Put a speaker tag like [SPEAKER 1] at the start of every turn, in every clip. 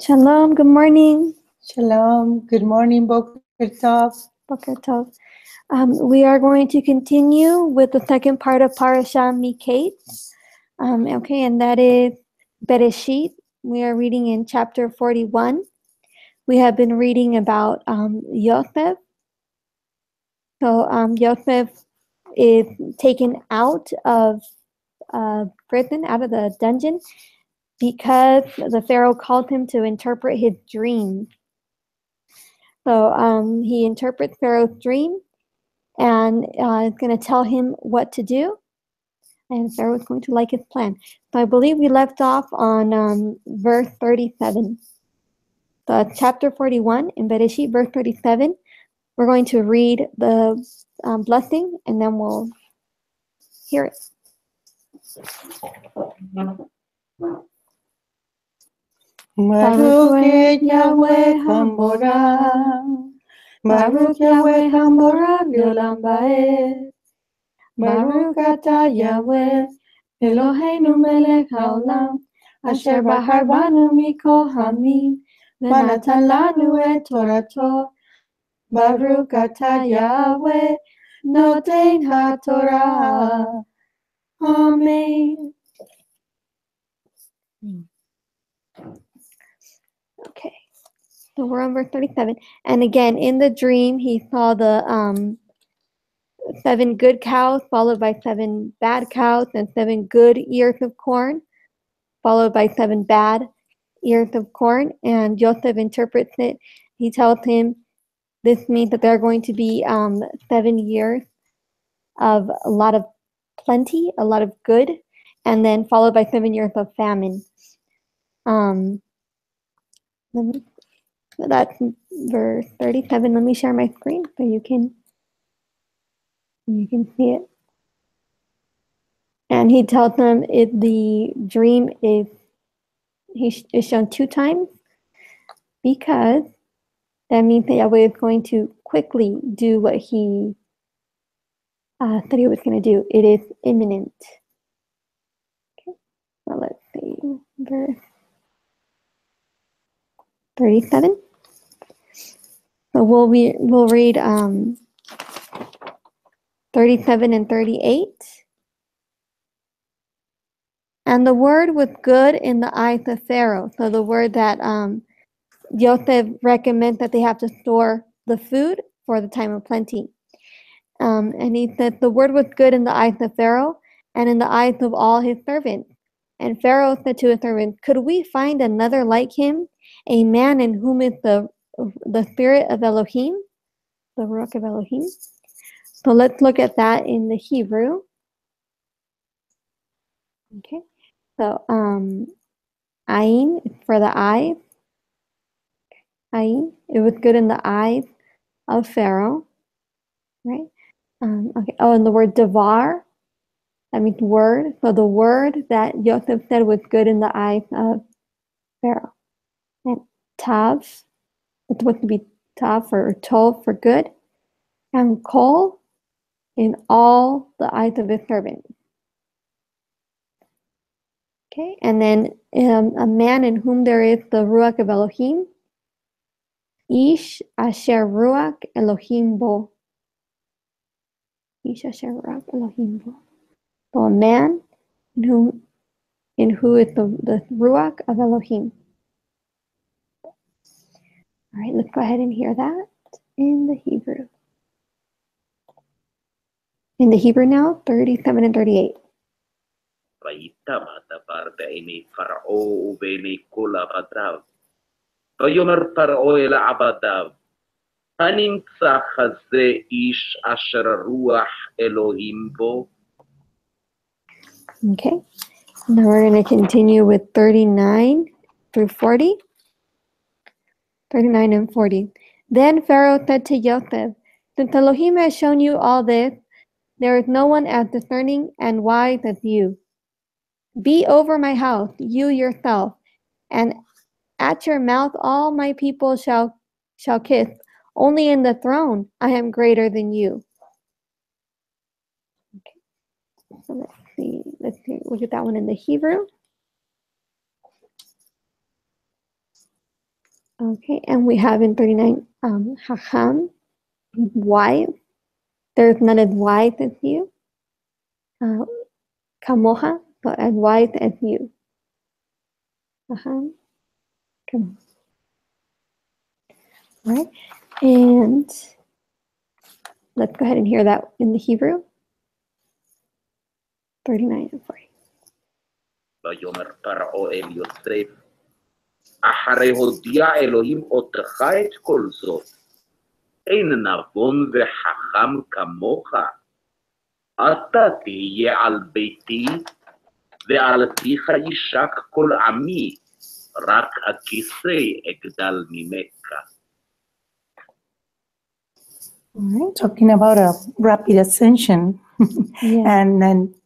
[SPEAKER 1] Shalom, good morning.
[SPEAKER 2] Shalom, good morning, Boker Tov.
[SPEAKER 1] Boker Tov. We are going to continue with the second part of Parashah Mikeitz. Okay, and that is Beresheet. We are reading in chapter 41. We have been reading about Yosef. So Yosef is taken out of prison, out of the dungeon, because the Pharaoh called him to interpret his dreams. So he interprets Pharaoh's dream and is going to tell him what to do. And Pharaoh is going to like his plan. So I believe we left off on verse 37. So chapter 41 in Beresheet, verse 37. We're going to read the blessing and then we'll hear it.
[SPEAKER 2] Baruch Yahweh Hamborah, Baruch Yahweh Hamborah V'olam Ba'ed, Baruch Atah Yahweh Eloheinu Melech Haolam, Asher Bahar Banu Mikol Hamim, V'natan Lanu Et Torato, Baruch Atah Yahweh Noten HaTorah. Amen.
[SPEAKER 1] Okay, so we're on verse 37. And again, in the dream, he saw the 7 good cows followed by 7 bad cows and 7 good ears of corn followed by 7 bad ears of corn. And Joseph interprets it. He tells him this means that there are going to be 7 years of a lot of plenty, a lot of good, and then followed by 7 years of famine. That's verse 37. Let me share my screen so you can see it. And he tells them the dream is shown 2 times because that means that Yahweh is going to quickly do what he said he was going to do. It is imminent. Okay, so let's see, verse 37. So we'll read 37 and 38. And the word was good in the eyes of Pharaoh. So the word that Joseph recommends that they have to store the food for the time of plenty. And he said, the word was good in the eyes of Pharaoh and in the eyes of all his servants. And Pharaoh said to his servants, could we find another like him, a man in whom is the spirit of Elohim, the Ruach of Elohim? So let's look at that in the Hebrew. Okay, so Ayin is for the eyes. Ayin, it was good in the eyes of Pharaoh, right? Okay. Oh, and the word Devar, that means word. So the word that Joseph said was good in the eyes of Pharaoh. And Tav, it's supposed to be Tav or Tov for good. And Kol in all the eyes of his servants. Okay, and then a man in whom there is the Ruach of Elohim. Ish asher Ruach Elohim bo. Ish asher Ruach Elohim bo. So a man in who is the Ruach of Elohim. All right, let's go ahead and hear that in the Hebrew. In the Hebrew now, 37 and 38.
[SPEAKER 3] ויתמת בעיני פרעה ובעיני כל עבדיו. ויאמר פרעה אל עבדיו, הנמצא כזה איש אשר רוח אלוהים בו?
[SPEAKER 1] Okay, now we're going to continue with 39 through 40. 39 and 40. Then Pharaoh said to Joseph, since Elohim has shown you all this, there is no one as discerning and wise as you. Be over my house, you yourself, and at your mouth all my people shall kiss. Only in the throne I am greater than you. Okay, so let's see, look at that one in the Hebrew. Okay, and we have in 39, Hacham, wise. There's none as wise as you. Kamoha, so as wise as you. Hacham, come. All right, and let's go ahead and hear that in the Hebrew. 39 and 40.
[SPEAKER 3] ויאמר פרעה אל יוסף, אחרי הודיע אלוהים אותך את כל זאת, אין נבון וחכם כמוך, אתה תהיה על ביתי, ועל פיך יישק כל עמי, רק הכיסא אגדל ממך.
[SPEAKER 2] Talking about a rapid ascension
[SPEAKER 1] Yeah.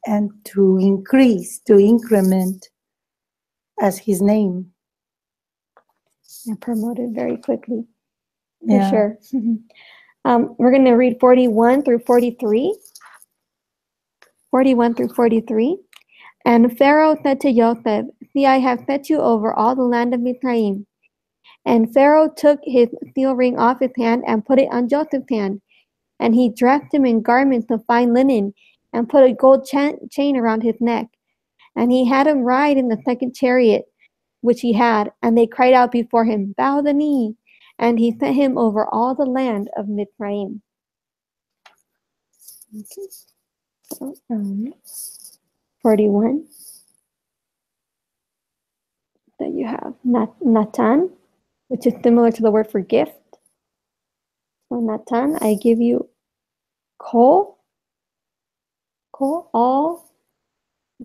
[SPEAKER 2] and to increase, to increment as his name.
[SPEAKER 1] Yeah, promoted very quickly, for
[SPEAKER 2] Yeah.
[SPEAKER 1] sure. We're going to read 41 through 43. 41 through 43. And Pharaoh said to Joseph, see, I have set you over all the land of Mizraim. And Pharaoh took his seal ring off his hand and put it on Joseph's hand. And he dressed him in garments of fine linen and put a gold chain around his neck. And he had him ride in the second chariot, which he had. And they cried out before him, bow the knee. And he set him over all the land of Mizraim. Okay. So, 41. Then you have Natan, which is similar to the word for gift. So Natan, I give you kol, all,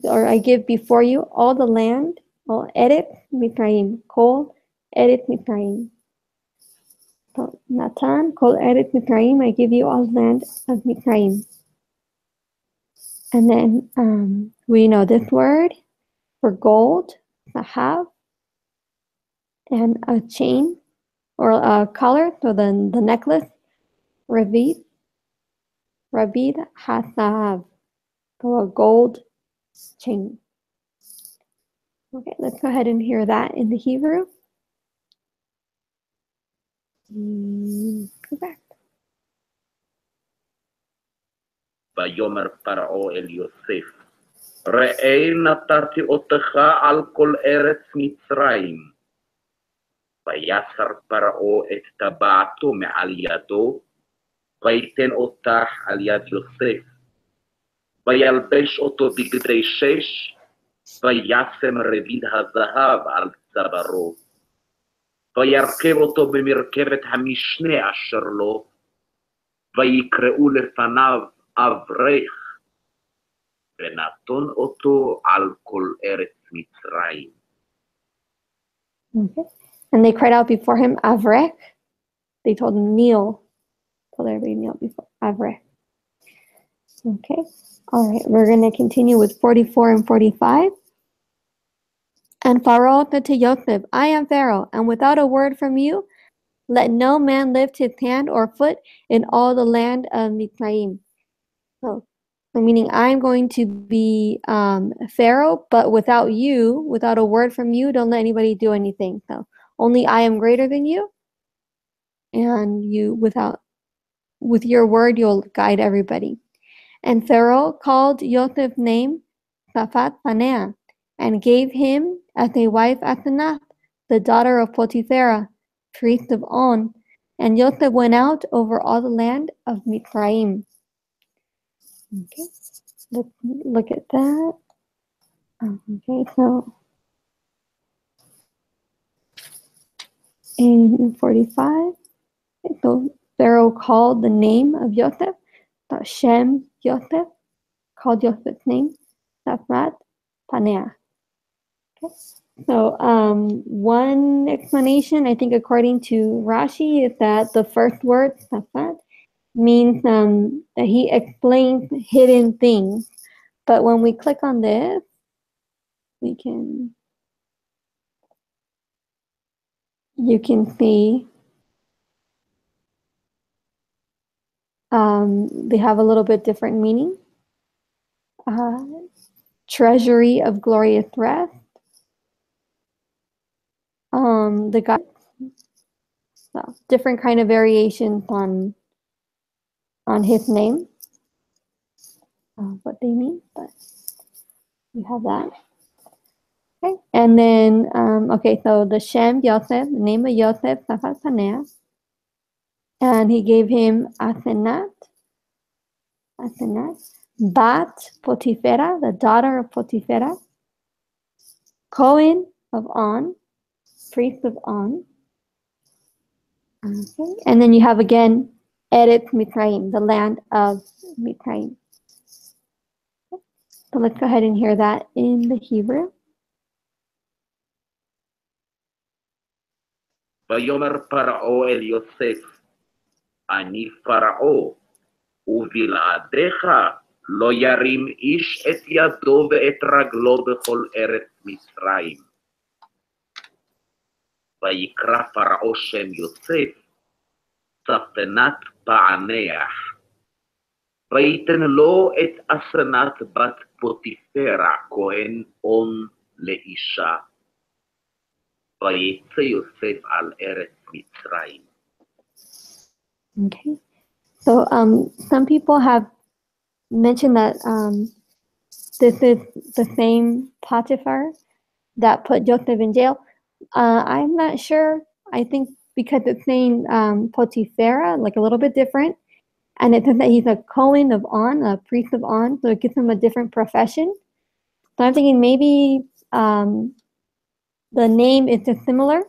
[SPEAKER 1] or I give before you all the land, all Eret Mitraim, kol Eret Mitraim. So Natan, kol Eret Mitraim, I give you all the land of Mitraim. And then we know this word for gold, sahav, and a chain or a collar, so then the necklace, Rabid Hasav, so a gold chain. Okay, let's go ahead and hear that in the Hebrew. Go back.
[SPEAKER 3] ויאמר פרעה אל יוסף, ראה נתתי אותך על כל ארץ מצרים. ויסר פרעה את טבעתו מעל ידו, ויתן אותך על יד יוסף. וילבש אותו בגדי שש, וישם רביד הזהב על צווארו. וירכב אותו במרכבת המשנה אשר לו, ויקראו לפניו אברך, ונתון אותו על כל ארץ מצרים.
[SPEAKER 1] Okay. And they cried out before him, Avrek. They told him, kneel. Told everybody kneel before Avrek. Okay. All right. We're going to continue with 44 and 45. And Pharaoh said to Joseph, I am Pharaoh, and without a word from you, let no man lift his hand or foot in all the land of Mizraim. So meaning I'm going to be Pharaoh, but without you, without a word from you, don't let anybody do anything. So only I am greater than you, and you with your word you'll guide everybody. And Pharaoh called Joseph's name Safat Paneah, and gave him as a wife Asenath, the daughter of Potiphera, priest of On. And Joseph went out over all the land of Mizraim. Okay, let's look at that. Okay, so in 45, so Pharaoh called the name of Joseph, Shem Joseph, called Joseph's name, Safat Paneah. Okay. So one explanation, I think according to Rashi, is that the first word, Safat, means that he explains hidden things. But when we click on this, you can see they have a little bit different meaning. Treasury of glorious rest. The God, So different kind of variations on his name, what they mean, but you have that. Okay, and then, okay, so the Shem, Yosef, the name of Yosef, Safat Panea, and he gave him Asenat, Bat Potifera, the daughter of Potifera, Cohen of On, priest of On. Okay, and then you have again Eretz Mitzrayim, the land of Mitzrayim. So let's go ahead and hear that in the Hebrew.
[SPEAKER 3] ויאמר פרעה אל יוסף, אני פרעה, ובלעדיך לא ירים איש את ידו ואת רגלו בכל ארץ מצרים. ויקרא פרעה שם יוסף, ספנת פענח. ויתן לו את אסנת בת פוטיפרה, כהן און לאישה. ויצא יוסף על ארץ מצרים.
[SPEAKER 1] Okay. So some people have mentioned that this is the same Potiphar that put Joseph in jail. I'm not sure. I think because it's saying Potiphera, like a little bit different, and it says that he's a Cohen of On, a priest of On, so it gives him a different profession. So I'm thinking maybe the name is just similar,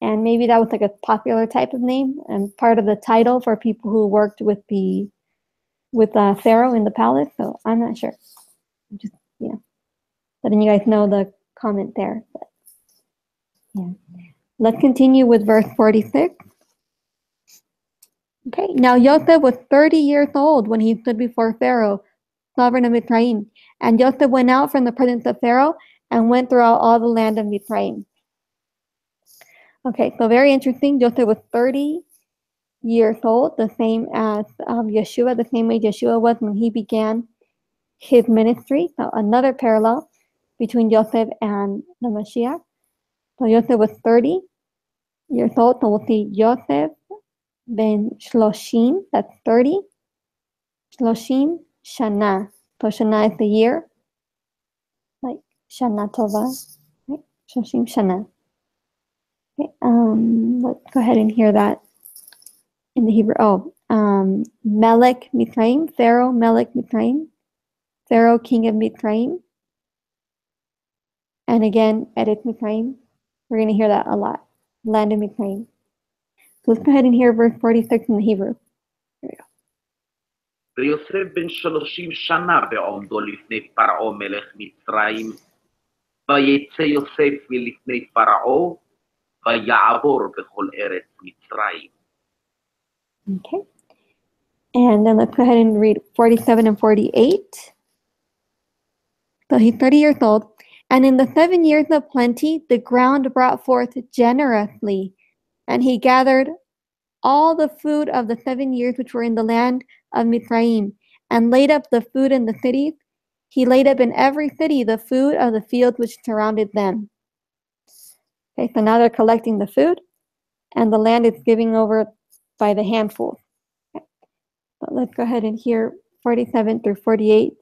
[SPEAKER 1] and maybe that was like a popular type of name and part of the title for people who worked with Pharaoh in the palace. So I'm not sure. I'm just letting you guys know the comment there. But, yeah. Let's continue with verse 46. Okay, now Joseph was 30 years old when he stood before Pharaoh, sovereign of Mitzrayim. And Joseph went out from the presence of Pharaoh and went throughout all the land of Mitzrayim. Okay, so very interesting. Joseph was 30 years old, the same as Yeshua, the same way Yeshua was when he began his ministry. So another parallel between Joseph and the Mashiach. So Joseph was 30 years old. So we'll see Joseph ben Shloshim, that's 30. Shloshim Shana. So Shana is the year, like Shana Tova, right? Shloshim Shana. Okay, let's go ahead and hear that in the Hebrew. Melech Mitzrayim, Pharaoh Melech Mitzrayim, Pharaoh king of Mitzrayim. And again, Eretz Mitzrayim. We're going to hear that a lot. Land of Mitzrayim. So let's go ahead and hear verse 46 in the Hebrew. Here we go.
[SPEAKER 3] ויוסף בן 30 שנה בעומדו לפני פרעה מלך מצרים, ויצא יוסף מלפני פרעה, ויעבור בכל ארץ מצרים.
[SPEAKER 1] Okay. And then let's go ahead and read 47 and 48. So he's 30 years old. And in the 7 years of plenty, the ground brought forth generously. And he gathered all the food of the 7 years which were in the land of Mitzrayim, and laid up the food in the cities. He laid up in every city the food of the fields which surrounded them. Okay, so now they're collecting the food, and the land is giving over by the handful. Okay. But let's go ahead and hear 47 through 48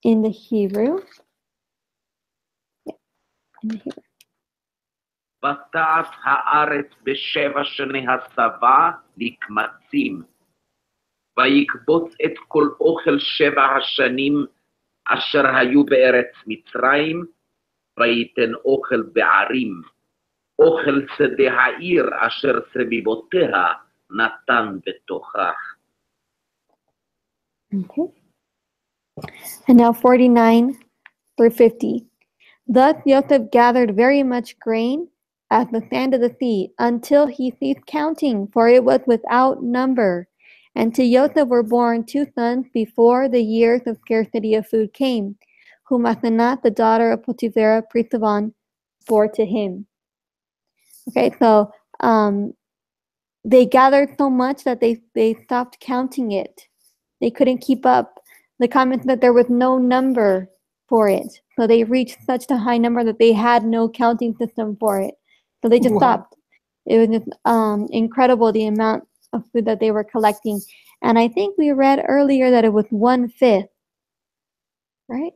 [SPEAKER 1] in the Hebrew. In the Hebrew.
[SPEAKER 3] ותעש הארץ בשבע שני הצבא לקמצים, ויקבוץ את כל אוכל 7 השנים אשר היו בארץ מצרים, ויתן אוכל בערים, אוכל שדה העיר אשר סביבותיה נתן בתוכה.
[SPEAKER 1] Okay. And now 49 through 50. Thus Joseph gathered very much grain as the sand of the sea, until he ceased counting, for it was without number. And to Joseph were born 2 sons before the years of scarcity of food came, whom Asenath, the daughter of Potiphera, priest of On, bore to him. Okay, so they gathered so much that they stopped counting it. They couldn't keep up. The comment that there was no number for it. So they reached such a high number that they had no counting system for it. So they just stopped. It was just incredible the amount of food that they were collecting. And I think we read earlier that it was 1/5, right?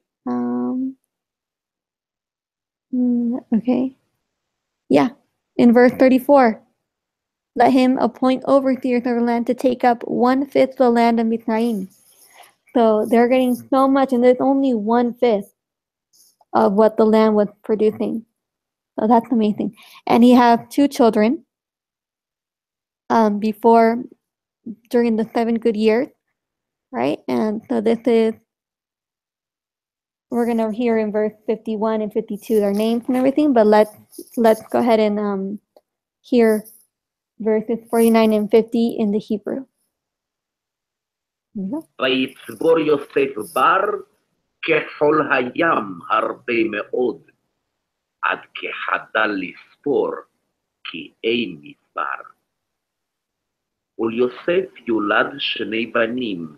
[SPEAKER 1] Okay. Yeah, in verse 34. Let him appoint overseers of the land to take up 1/5 of the land of Mizraim. So they're getting so much, and there's only 1/5 of what the land was producing. So that's amazing. And he had 2 children during the 7 good years, right? And so we're gonna hear in verse 51 and 52 their names and everything, but let's go ahead and hear verses 49 and 50 in the Hebrew.
[SPEAKER 3] ויצבור יוסף בר כחול הים הרבה מאוד, עד כחדל לספור, כי אין מספר. וליוסף יולד 2 בנים,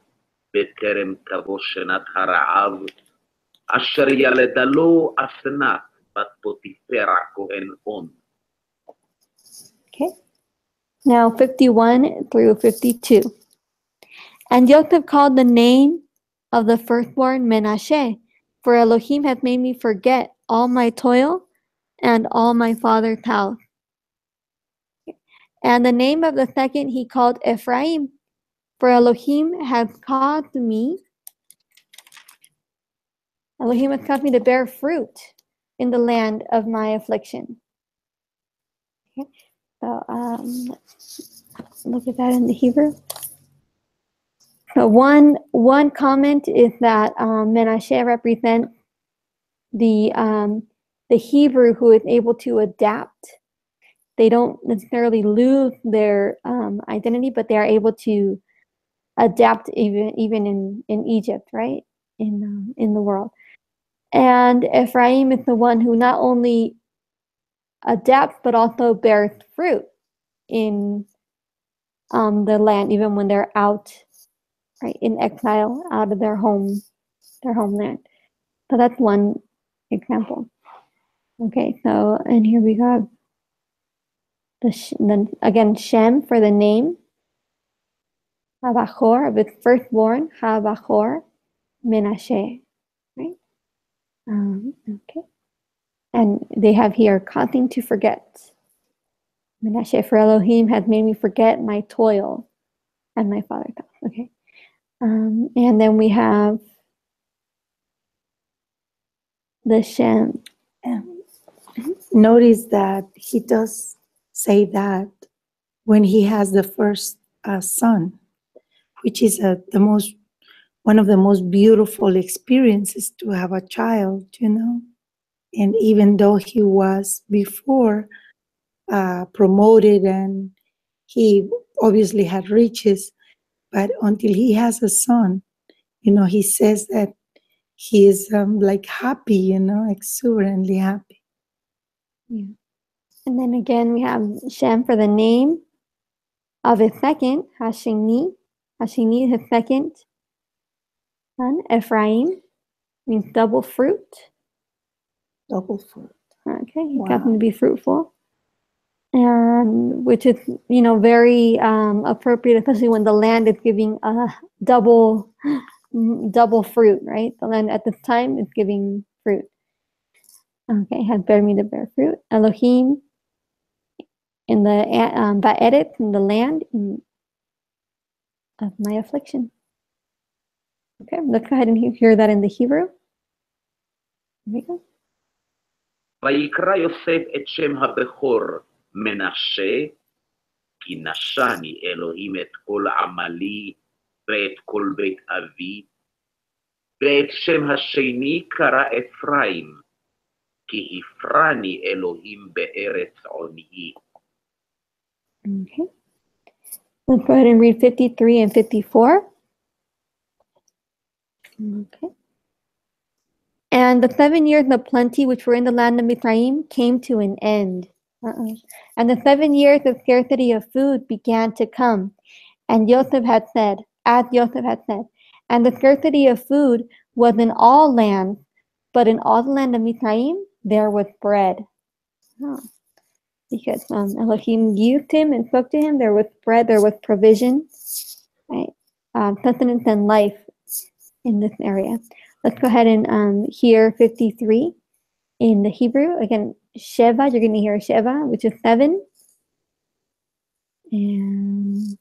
[SPEAKER 3] בטרם תבוא שנת הרעב, אשר ילדה לו אסנת, בת פוטיפרה כהן און.
[SPEAKER 1] Okay. Now 51 through 52. And Joseph called the name of the firstborn Menashe, for Elohim hath made me forget all my toil and all my father's house. And the name of the second he called Ephraim, for Elohim has caused me to bear fruit in the land of my affliction. Okay. So let's look at that in the Hebrew. So one comment is that Menashe represents the Hebrew who is able to adapt. They don't necessarily lose their identity, but they are able to adapt even in Egypt, right? In the world. And Ephraim is the one who not only adapts but also bears fruit in the land, even when they're out, right, in exile, out of their homeland. So that's one example. Okay, so and here we go. Then again, Shem for the name. Habachor of its firstborn, Habachor, Menashe, right? Okay, and they have here causing to forget. Menashe, for Elohim has made me forget my toil and my father's house. Okay, and then we have the Shem.
[SPEAKER 2] Notice that he does say that when he has the first son, which is one of the most beautiful experiences to have a child, you know. And even though he was before promoted and he obviously had riches, but until he has a son, you know, he says that he is like happy, you know, exuberantly happy.
[SPEAKER 1] Yeah. And then again, we have Shem for the name of his second, Hashini. Hashini, his second son. Ephraim means double fruit.
[SPEAKER 2] Double fruit.
[SPEAKER 1] Okay, he
[SPEAKER 2] Wow.
[SPEAKER 1] got him to be fruitful. And which is, you know, very appropriate, especially when the land is giving double fruit, right? The land at this time is giving fruit. Okay, has bear me to bear fruit. Elohim in the Ba'eret, in the land of my affliction. Okay, let's go ahead and hear that in the Hebrew. Here we go.
[SPEAKER 3] ויקרא יוסף את שם הבכור מנשה, כי נשני אלוהים את כל עמלי ואת כל בית אבי, ואת שם השני קרא אפרים, כי הפרני אלוהים בארץ עוניי.
[SPEAKER 1] Okay. Let's go ahead and read 53 and 54. Okay. And the 7 years of plenty which were in the land of Mizraim came to an end. And the 7 years of scarcity of food began to come. And Joseph had said, and the scarcity of food was in all lands, but in all the land of Mizraim there was bread. Oh. because Elohim used him and spoke to him. There was bread, there was provision, right? Sustenance and life in this area. Let's go ahead and hear 53 in the Hebrew. Again, Sheva, you're going to hear Sheva, which is 7. And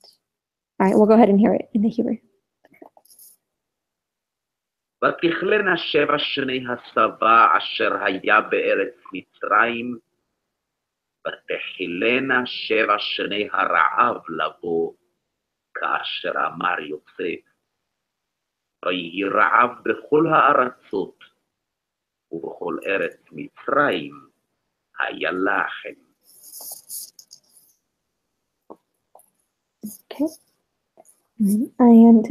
[SPEAKER 1] all right, we'll go ahead and hear it in the Hebrew.
[SPEAKER 3] ותכלנה 7 שני השבע אשר היה בארץ מצרים, ותחילנה 7 שני הרעב לבוא, כאשר אמר יוסף. ויהי רעב בכל הארצות, ובכל ארץ מצרים היה לחם.
[SPEAKER 1] Okay. And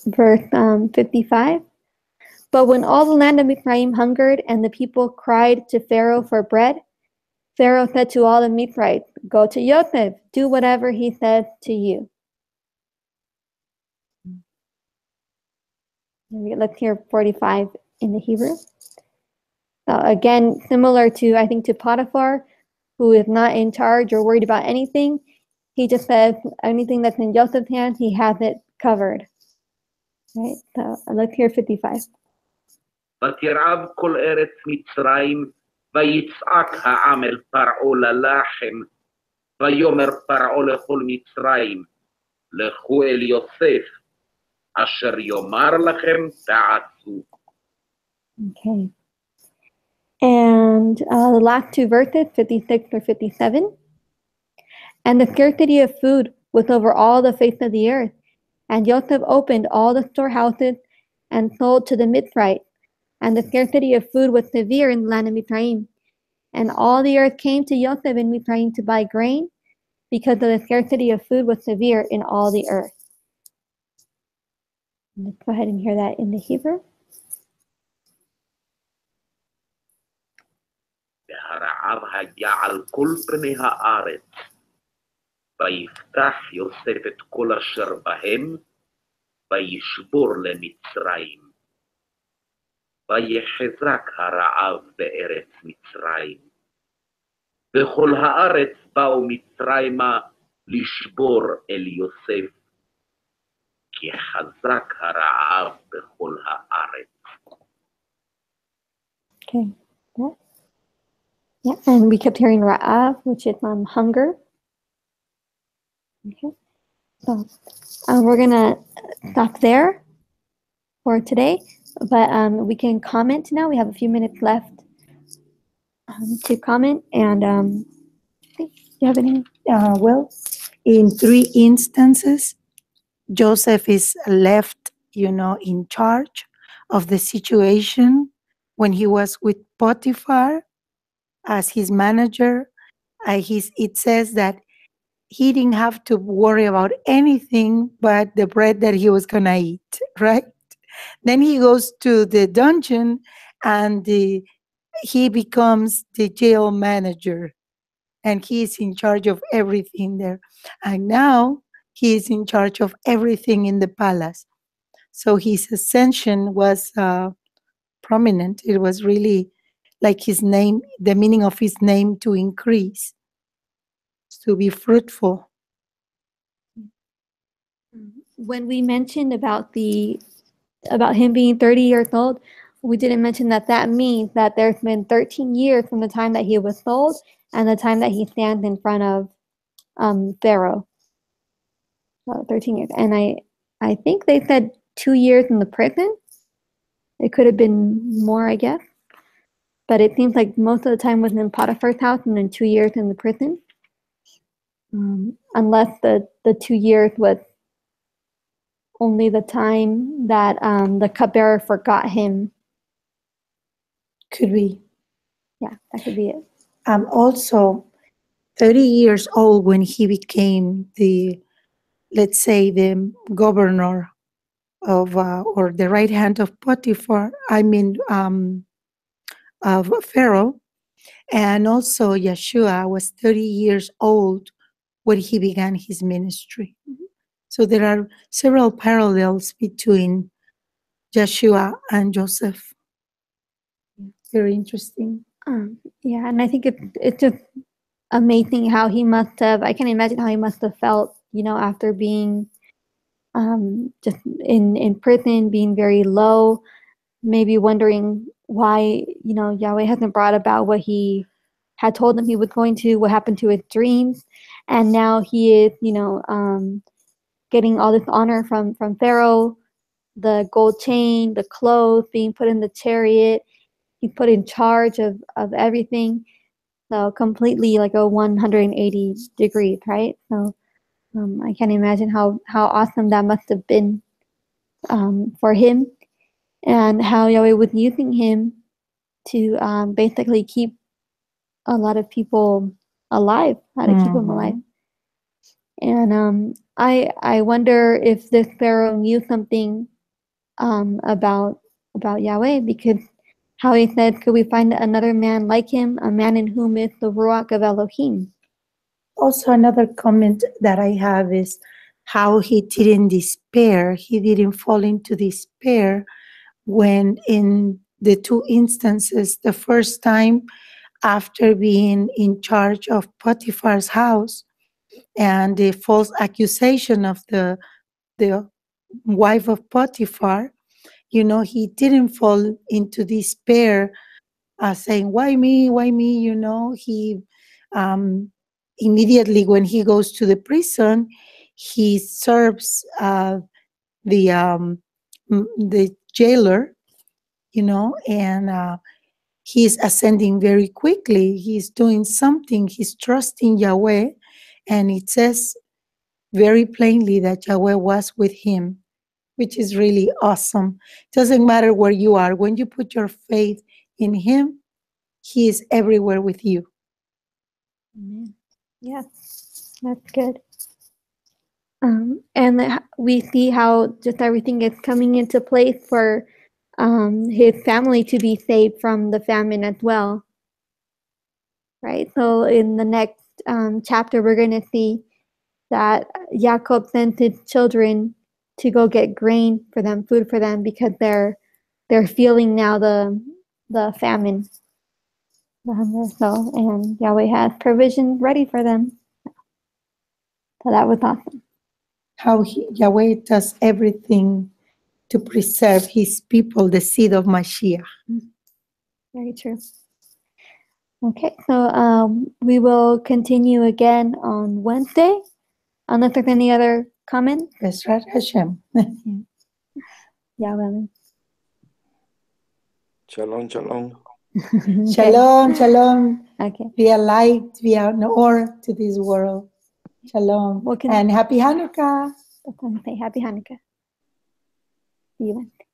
[SPEAKER 1] verse 55. But when all the land of Mizraim hungered and the people cried to Pharaoh for bread, Pharaoh said to all the Mizraim, go to Yosef, do whatever he says to you. Let's hear 45 in the Hebrew. So again, similar to, I think, to Potiphar, who is not in charge or worried about anything. He just says anything that's in Joseph's hands, he has it covered. Right? So let's hear 55.
[SPEAKER 3] ותרעב כל ארץ מצרים, ויצעק העם אל פרעה ללחם, ויאמר פרעה לכל מצרים, לכו אל יוסף, אשר יאמר לכם תעשו.
[SPEAKER 1] Okay. And the last two verses, 56 or 57. And the scarcity of food was over all the face of the earth. And Joseph opened all the storehouses and sold to the Mitzrayim. And the scarcity of food was severe in the land of Mitzrayim. And all the earth came to Joseph in Mitzrayim to buy grain, because of the scarcity of food was severe in all the earth. Let's go ahead and hear that in the Hebrew.
[SPEAKER 3] והרעב היה על כל פני הארץ, ויפתח יוסף את כל אשר בהם, וישבור למצרים. ויחזק הרעב בארץ מצרים. וכל הארץ באו מצרימה לשבור אל יוסף, כי חזק הרעב בכל הארץ.
[SPEAKER 1] Okay. Yeah, and we kept hearing ra'av, which is hunger. Okay. So we're gonna stop there for today, but we can comment now. We have a few minutes left to comment. And do you have any?
[SPEAKER 2] Well, in 3 instances, Joseph is left, in charge of the situation when he was with Potiphar as his manager. It says that he didn't have to worry about anything but the bread that he was going to eat, right? Then he goes to the dungeon and he becomes the jail manager, and he is in charge of everything there. And now he is in charge of everything in the palace. So his ascension was prominent. It was really like his name, the meaning of his name, to increase, to be fruitful.
[SPEAKER 1] When we mentioned about him being 30 years old, we didn't mention that means that there's been 13 years from the time that he was sold and the time that he stands in front of Pharaoh. So 13 years. And I think they said 2 years in the prison. It could have been more, I guess. But it seems like most of the time was in Potiphar's house and then 2 years in the prison. Unless the 2 years was only the time that the cupbearer forgot him.
[SPEAKER 2] Could be.
[SPEAKER 1] Yeah, that could be it.
[SPEAKER 2] Also, 30 years old when he became let's say, the governor of, or the right hand of Potiphar, of Pharaoh. And also Yeshua was 30 years old when he began his ministry. Mm-hmm. So there are several parallels between Yeshua and Joseph. Very interesting.
[SPEAKER 1] Yeah, and I think it's just amazing how he must have, I can imagine how he must have felt, after being just in prison, being very low, maybe wondering why, Yahweh hasn't brought about what he had told him he was going to, what happened to his dreams. And now he is, getting all this honor from Pharaoh, the gold chain, the clothes, being put in the chariot. He's put in charge of everything. So completely like a 180 degrees, right? So I can imagine how awesome that must have been for him, and how Yahweh was using him to basically keep a lot of people alive, how to keep them alive. And I wonder if this Pharaoh knew something about Yahweh, because how he said, could we find another man like him, a man in whom is the Ruach of Elohim?
[SPEAKER 2] Also, another comment that I have is how he didn't despair. He didn't fall into despair when in the two instances, the first time after being in charge of Potiphar's house and the false accusation of the wife of Potiphar, he didn't fall into despair, saying, why me, why me? He immediately when he goes to the prison, he serves the jailer, and he's ascending very quickly. He's doing something. He's trusting Yahweh, and it says very plainly that Yahweh was with him, which is really awesome. Doesn't matter where you are. When you put your faith in him, he is everywhere with you.
[SPEAKER 1] Amen. Yes, that's good. And we see how just everything is coming into place for his family to be saved from the famine as well. Right? So in the next chapter, we're going to see that Jacob sends his children to go get grain for them, food for them, because they're feeling now the famine, the hunger. So, and Yahweh has provision ready for them. So that was awesome.
[SPEAKER 2] How Yahweh does everything to preserve his people, the seed of Mashiach.
[SPEAKER 1] Very true. Okay, so we will continue again on Wednesday, unless there's any other comments.
[SPEAKER 2] Bezrat Hashem.
[SPEAKER 1] Yahweh.
[SPEAKER 4] Shalom, shalom.
[SPEAKER 2] Shalom, shalom.
[SPEAKER 1] Okay.
[SPEAKER 2] Be a light, be an or to this world. Shalom.
[SPEAKER 1] What can-
[SPEAKER 2] And happy Hanukkah.
[SPEAKER 1] Say happy Hanukkah. See you Wednesday.